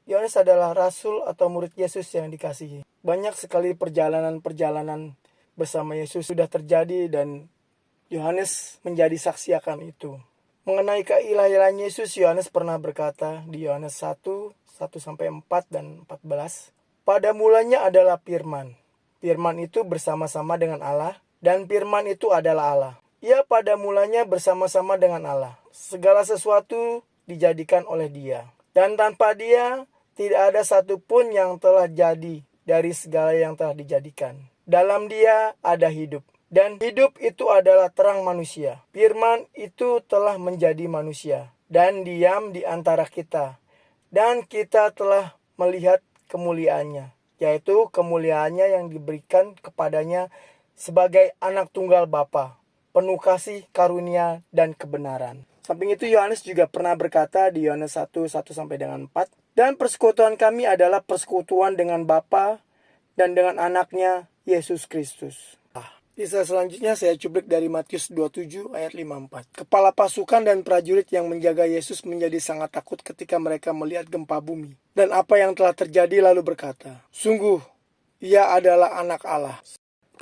Yohanes adalah rasul atau murid Yesus yang dikasihi. Banyak sekali perjalanan-perjalanan bersama Yesus sudah terjadi dan Yohanes menjadi saksi akan itu. Mengenai keilahian Yesus, Yohanes pernah berkata di Yohanes 1:1-4 dan 14, "Pada mulanya adalah Firman. Firman itu bersama-sama dengan Allah, dan Firman itu adalah Allah. Ia pada mulanya bersama-sama dengan Allah. Segala sesuatu dijadikan oleh Dia. Dan tanpa Dia, tidak ada satupun yang telah jadi dari segala yang telah dijadikan. Dalam Dia ada hidup. Dan hidup itu adalah terang manusia. Firman itu telah menjadi manusia dan diam di antara kita. Dan kita telah melihat kemuliaannya, yaitu kemuliaannya yang diberikan kepadanya sebagai anak tunggal Bapa, penuh kasih, karunia, dan kebenaran." Samping itu Yohanes juga pernah berkata di Yohanes 1:1-4, "Dan persekutuan kami adalah persekutuan dengan Bapa dan dengan anaknya Yesus Kristus." Kisah selanjutnya saya cuplik dari Matius 27 ayat 54. Kepala pasukan dan prajurit yang menjaga Yesus menjadi sangat takut ketika mereka melihat gempa bumi dan apa yang telah terjadi, lalu berkata, "Sungguh, ia adalah anak Allah."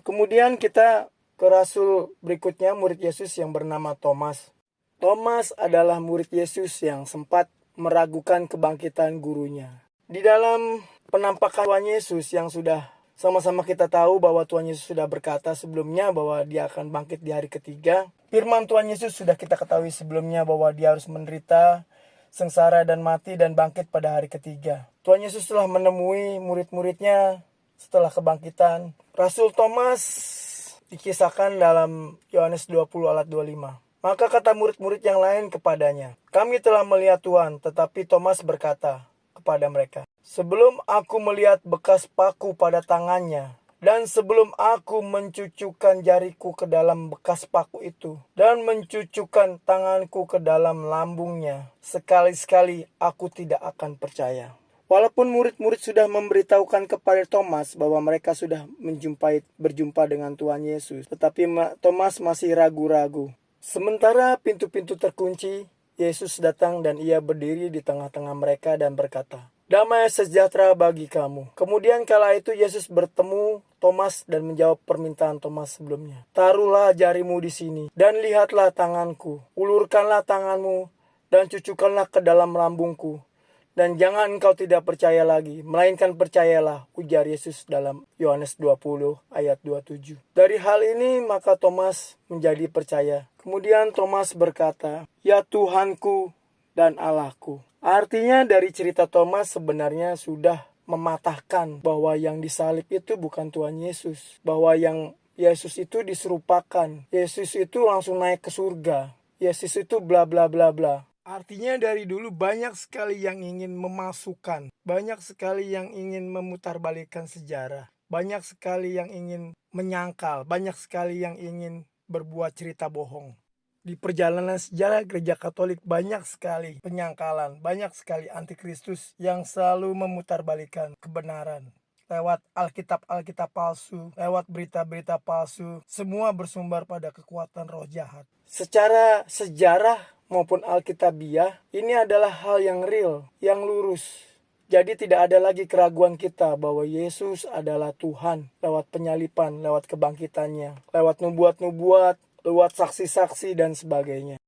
Kemudian kita ke rasul berikutnya, murid Yesus yang bernama Thomas. Thomas adalah murid Yesus yang sempat meragukan kebangkitan gurunya. Di dalam penampakan Tuhan Yesus yang sudah sama-sama kita tahu bahwa Tuhan Yesus sudah berkata sebelumnya bahwa Dia akan bangkit di hari ketiga. Firman Tuhan Yesus sudah kita ketahui sebelumnya bahwa Dia harus menderita, sengsara dan mati dan bangkit pada hari ketiga. Tuhan Yesus telah menemui murid-muridnya setelah kebangkitan. Rasul Thomas dikisahkan dalam Yohanes 20 ayat 25. Maka kata murid-murid yang lain kepadanya, "Kami telah melihat Tuhan." Tetapi Thomas berkata kepada mereka, "Sebelum aku melihat bekas paku pada tangannya, dan sebelum aku mencucukkan jariku ke dalam bekas paku itu, dan mencucukkan tanganku ke dalam lambungnya, sekali-sekali aku tidak akan percaya." Walaupun murid-murid sudah memberitahukan kepada Thomas bahwa mereka sudah berjumpa dengan Tuhan Yesus, tetapi Thomas masih ragu-ragu. Sementara pintu-pintu terkunci, Yesus datang dan Ia berdiri di tengah-tengah mereka dan berkata, "Damai sejahtera bagi kamu." Kemudian kala itu Yesus bertemu Thomas dan menjawab permintaan Thomas sebelumnya. "Taruhlah jarimu di sini dan lihatlah tanganku. Ulurkanlah tanganmu dan cucukkanlah ke dalam lambungku. Dan jangan engkau tidak percaya lagi, melainkan percayalah," ujar Yesus dalam Yohanes 20 ayat 27. Dari hal ini maka Thomas menjadi percaya. Kemudian Thomas berkata, "Ya Tuhanku dan Allahku." Artinya dari cerita Thomas sebenarnya sudah mematahkan bahwa yang disalib itu bukan Tuhan Yesus. Bahwa yang Yesus itu diserupakan. Yesus itu langsung naik ke surga. Yesus itu bla bla bla bla. Artinya dari dulu banyak sekali yang ingin memasukkan, banyak sekali yang ingin memutarbalikkan sejarah, banyak sekali yang ingin menyangkal, banyak sekali yang ingin berbuat cerita bohong. Di perjalanan sejarah Gereja Katolik banyak sekali penyangkalan, banyak sekali antikristus yang selalu memutarbalikkan kebenaran. Lewat Alkitab palsu, lewat berita-berita palsu, semua bersumber pada kekuatan roh jahat. Secara sejarah maupun Alkitabiah, ini adalah hal yang real, yang lurus. Jadi tidak ada lagi keraguan kita bahwa Yesus adalah Tuhan lewat penyalipan, lewat kebangkitannya, lewat nubuat-nubuat, lewat saksi-saksi dan sebagainya.